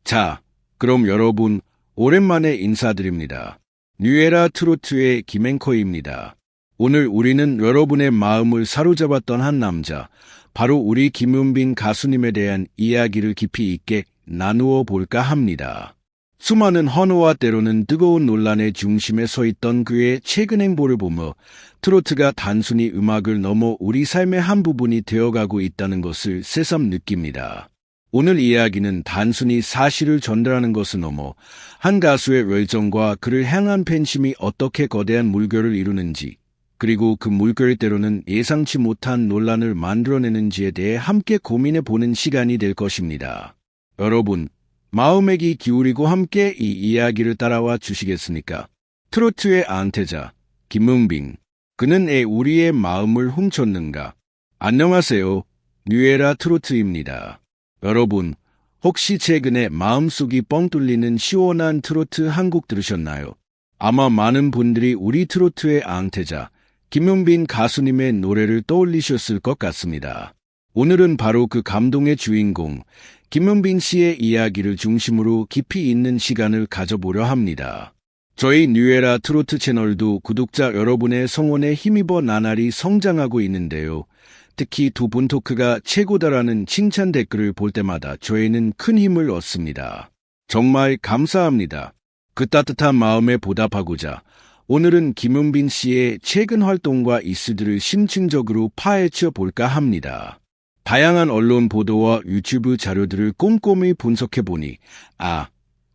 자, 그럼 여러분, 오랜만에 인사드립니다. 뉴에라 트로트의 김앵커입니다. 오늘 우리는 여러분의 마음을 사로잡았던 한 남자, 바로 우리 김은빈 가수님에 대한 이야기를 깊이 있게 나누어 볼까 합니다. 수많은 헌호와 때로는 뜨거운 논란의 중심에 서 있던 그의 최근 행보를 보며 트로트가 단순히 음악을 넘어 우리 삶의 한 부분이 되어가고 있다는 것을 새삼 느낍니다. 오늘 이야기는 단순히 사실을 전달하는 것을 넘어 한 가수의 열정과 그를 향한 팬심이 어떻게 거대한 물결을 이루는지, 그리고 그 물결 때로는 예상치 못한 논란을 만들어내는지에 대해 함께 고민해보는 시간이 될 것입니다. 여러분, 마음의 귀 기울이고 함께 이 이야기를 따라와 주시겠습니까? 트로트의 안태자, 김은빈. 그는 왜 우리의 마음을 훔쳤는가? 안녕하세요. 뉴에라 트로트입니다. 여러분, 혹시 최근에 마음속이 뻥 뚫리는 시원한 트로트 한 곡 들으셨나요? 아마 많은 분들이 우리 트로트의 앙태자, 김은빈 가수님의 노래를 떠올리셨을 것 같습니다. 오늘은 바로 그 감동의 주인공, 김은빈 씨의 이야기를 중심으로 깊이 있는 시간을 가져보려 합니다. 저희 뉴에라 트로트 채널도 구독자 여러분의 성원에 힘입어 나날이 성장하고 있는데요. 특히 두 분 토크가 최고다라는 칭찬 댓글을 볼 때마다 저에는 큰 힘을 얻습니다. 정말 감사합니다. 그 따뜻한 마음에 보답하고자 오늘은 김은빈 씨의 최근 활동과 이슈들을 심층적으로 파헤쳐 볼까 합니다. 다양한 언론 보도와 유튜브 자료들을 꼼꼼히 분석해보니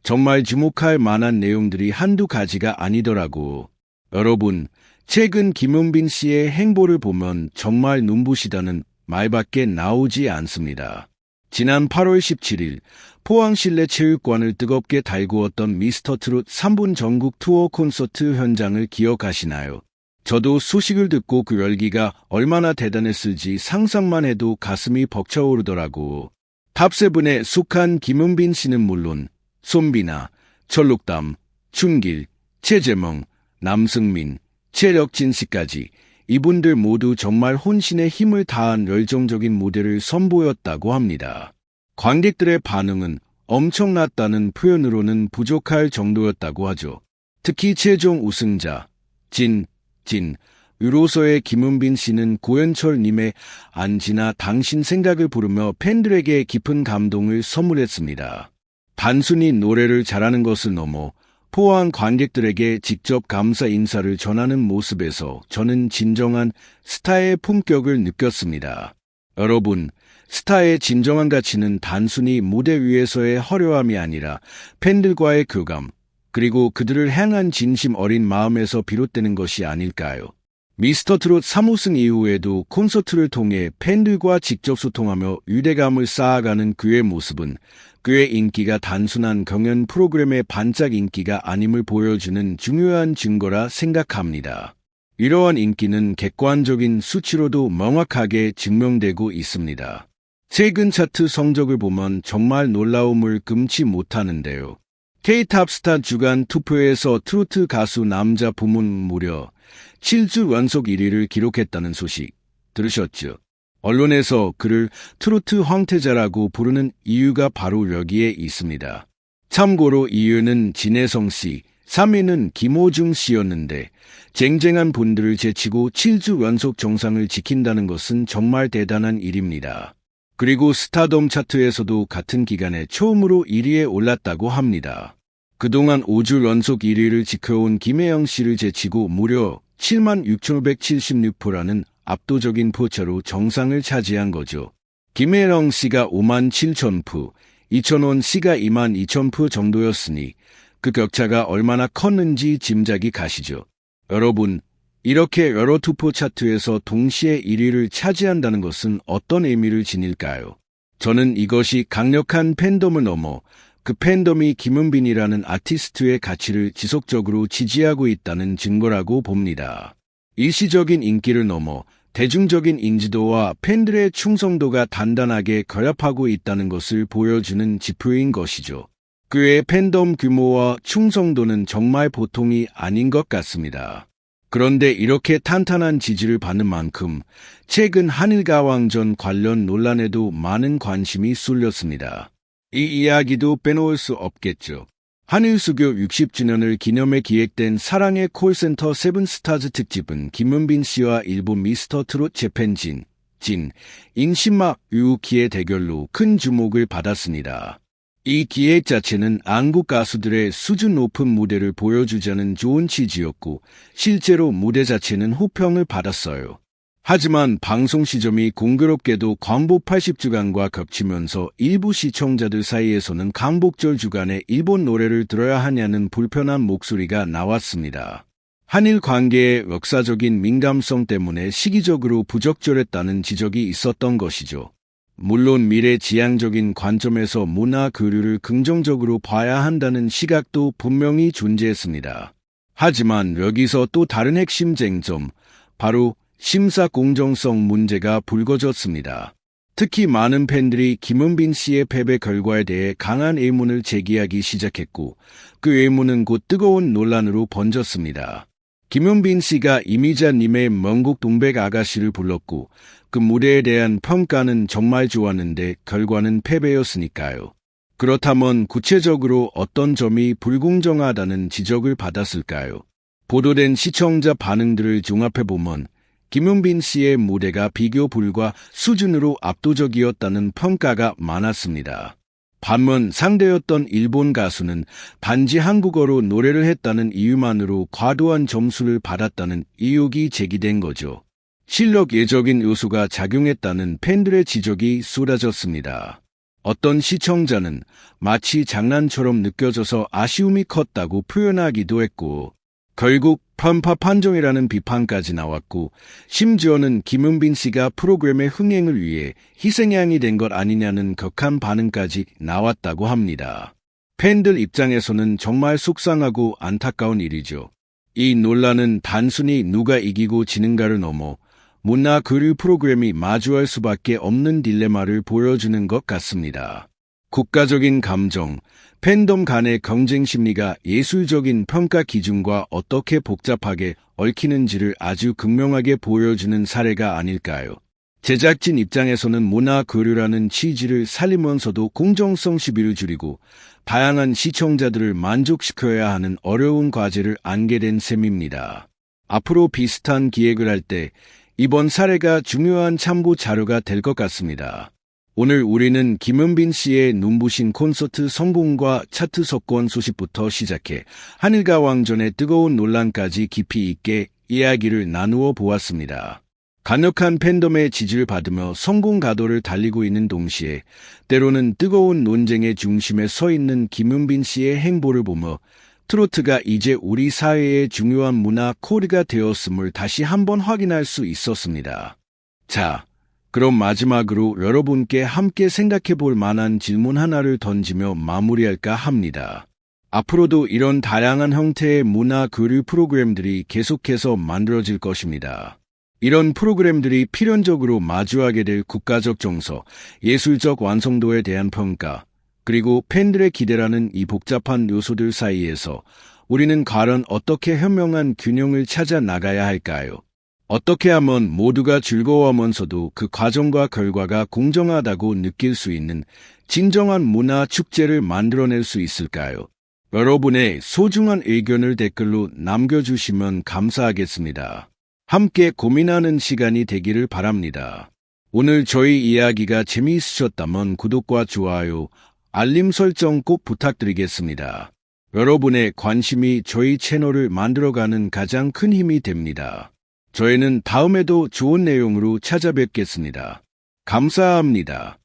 정말 주목할 만한 내용들이 한두 가지가 아니더라고. 여러분, 최근 김은빈 씨의 행보를 보면 정말 눈부시다는 말밖에 나오지 않습니다. 지난 8월 17일 포항실내체육관을 뜨겁게 달구었던 미스터트롯 3분 전국 투어 콘서트 현장을 기억하시나요? 저도 소식을 듣고 그 열기가 얼마나 대단했을지 상상만 해도 가슴이 벅차오르더라고. 탑세븐에 속한 김은빈 씨는 물론 손비나, 철록담, 춘길, 최재멍, 남승민, 최력진 씨까지 이분들 모두 정말 혼신의 힘을 다한 열정적인 무대를 선보였다고 합니다. 관객들의 반응은 엄청났다는 표현으로는 부족할 정도였다고 하죠. 특히 최종 우승자 유로서의 김은빈 씨는 고현철 님의 안지나 당신 생각을 부르며 팬들에게 깊은 감동을 선물했습니다. 단순히 노래를 잘하는 것을 넘어 포항 관객들에게 직접 감사 인사를 전하는 모습에서 저는 진정한 스타의 품격을 느꼈습니다. 여러분, 스타의 진정한 가치는 단순히 무대 위에서의 화려함이 아니라 팬들과의 교감, 그리고 그들을 향한 진심 어린 마음에서 비롯되는 것이 아닐까요? 미스터트롯 3우승 이후에도 콘서트를 통해 팬들과 직접 소통하며 유대감을 쌓아가는 그의 모습은 그의 인기가 단순한 경연 프로그램의 반짝 인기가 아님을 보여주는 중요한 증거라 생각합니다. 이러한 인기는 객관적인 수치로도 명확하게 증명되고 있습니다. 최근 차트 성적을 보면 정말 놀라움을 금치 못하는데요. K-탑스타 주간 투표에서 트로트 가수 남자 부문 무려 7주 연속 1위를 기록했다는 소식 들으셨죠? 언론에서 그를 트로트 황태자라고 부르는 이유가 바로 여기에 있습니다. 참고로 2위는 진혜성 씨, 3위는 김호중 씨였는데 쟁쟁한 분들을 제치고 7주 연속 정상을 지킨다는 것은 정말 대단한 일입니다. 그리고 스타덤 차트에서도 같은 기간에 처음으로 1위에 올랐다고 합니다. 그동안 5주 연속 1위를 지켜온 김혜영 씨를 제치고 무려 76,576표라는 압도적인 표차로 정상을 차지한 거죠. 김혜영 씨가 57,000표, 이천원 씨가 22,000표 정도였으니 그 격차가 얼마나 컸는지 짐작이 가시죠. 여러분, 이렇게 여러 투표 차트에서 동시에 1위를 차지한다는 것은 어떤 의미를 지닐까요? 저는 이것이 강력한 팬덤을 넘어 그 팬덤이 김은빈이라는 아티스트의 가치를 지속적으로 지지하고 있다는 증거라고 봅니다. 일시적인 인기를 넘어 대중적인 인지도와 팬들의 충성도가 단단하게 결합하고 있다는 것을 보여주는 지표인 것이죠. 그의 팬덤 규모와 충성도는 정말 보통이 아닌 것 같습니다. 그런데 이렇게 탄탄한 지지를 받는 만큼 최근 한일가왕전 관련 논란에도 많은 관심이 쏠렸습니다. 이 이야기도 빼놓을 수 없겠죠. 한일수교 60주년을 기념해 기획된 사랑의 콜센터 세븐스타즈 특집은 김은빈 씨와 일본 미스터 트롯 재팬 인신마 유우키의 대결로 큰 주목을 받았습니다. 이 기획 자체는 한국 가수들의 수준 높은 무대를 보여주자는 좋은 취지였고 실제로 무대 자체는 호평을 받았어요. 하지만 방송 시점이 공교롭게도 광복 80주간과 겹치면서 일부 시청자들 사이에서는 광복절 주간에 일본 노래를 들어야 하냐는 불편한 목소리가 나왔습니다. 한일 관계의 역사적인 민감성 때문에 시기적으로 부적절했다는 지적이 있었던 것이죠. 물론 미래지향적인 관점에서 문화 교류를 긍정적으로 봐야 한다는 시각도 분명히 존재했습니다. 하지만 여기서 또 다른 핵심 쟁점, 바로 심사 공정성 문제가 불거졌습니다. 특히 많은 팬들이 김은빈 씨의 패배 결과에 대해 강한 의문을 제기하기 시작했고 그 의문은 곧 뜨거운 논란으로 번졌습니다. 김은빈 씨가 이미자님의 명곡 동백 아가씨를 불렀고 그 무대에 대한 평가는 정말 좋았는데 결과는 패배였으니까요. 그렇다면 구체적으로 어떤 점이 불공정하다는 지적을 받았을까요? 보도된 시청자 반응들을 종합해보면 김은빈 씨의 무대가 비교 불가 수준으로 압도적이었다는 평가가 많았습니다. 반면 상대였던 일본 가수는 단지 한국어로 노래를 했다는 이유만으로 과도한 점수를 받았다는 의혹이 제기된 거죠. 실력 예적인 요소가 작용했다는 팬들의 지적이 쏟아졌습니다. 어떤 시청자는 마치 장난처럼 느껴져서 아쉬움이 컸다고 표현하기도 했고 결국 편파 판정이라는 비판까지 나왔고 심지어는 김은빈 씨가 프로그램의 흥행을 위해 희생양이 된 것 아니냐는 격한 반응까지 나왔다고 합니다. 팬들 입장에서는 정말 속상하고 안타까운 일이죠. 이 논란은 단순히 누가 이기고 지는가를 넘어 문화 교류 프로그램이 마주할 수밖에 없는 딜레마를 보여주는 것 같습니다. 국가적인 감정, 팬덤 간의 경쟁 심리가 예술적인 평가 기준과 어떻게 복잡하게 얽히는지를 아주 극명하게 보여주는 사례가 아닐까요? 제작진 입장에서는 문화 교류라는 취지를 살리면서도 공정성 시비를 줄이고 다양한 시청자들을 만족시켜야 하는 어려운 과제를 안게 된 셈입니다. 앞으로 비슷한 기획을 할 때 이번 사례가 중요한 참고 자료가 될 것 같습니다. 오늘 우리는 김은빈 씨의 눈부신 콘서트 성공과 차트 석권 소식부터 시작해 한일과 왕전의 뜨거운 논란까지 깊이 있게 이야기를 나누어 보았습니다. 강력한 팬덤의 지지를 받으며 성공 가도를 달리고 있는 동시에 때로는 뜨거운 논쟁의 중심에 서 있는 김은빈 씨의 행보를 보며 트로트가 이제 우리 사회의 중요한 문화 코드가 되었음을 다시 한번 확인할 수 있었습니다. 자, 그럼 마지막으로 여러분께 함께 생각해 볼 만한 질문 하나를 던지며 마무리할까 합니다. 앞으로도 이런 다양한 형태의 문화 교류 프로그램들이 계속해서 만들어질 것입니다. 이런 프로그램들이 필연적으로 마주하게 될 국가적 정서, 예술적 완성도에 대한 평가, 그리고 팬들의 기대라는 이 복잡한 요소들 사이에서 우리는 과연 어떻게 현명한 균형을 찾아 나가야 할까요? 어떻게 하면 모두가 즐거워하면서도 그 과정과 결과가 공정하다고 느낄 수 있는 진정한 문화 축제를 만들어낼 수 있을까요? 여러분의 소중한 의견을 댓글로 남겨주시면 감사하겠습니다. 함께 고민하는 시간이 되기를 바랍니다. 오늘 저희 이야기가 재미있으셨다면 구독과 좋아요, 알림 설정 꼭 부탁드리겠습니다. 여러분의 관심이 저희 채널을 만들어가는 가장 큰 힘이 됩니다. 저희는 다음에도 좋은 내용으로 찾아뵙겠습니다. 감사합니다.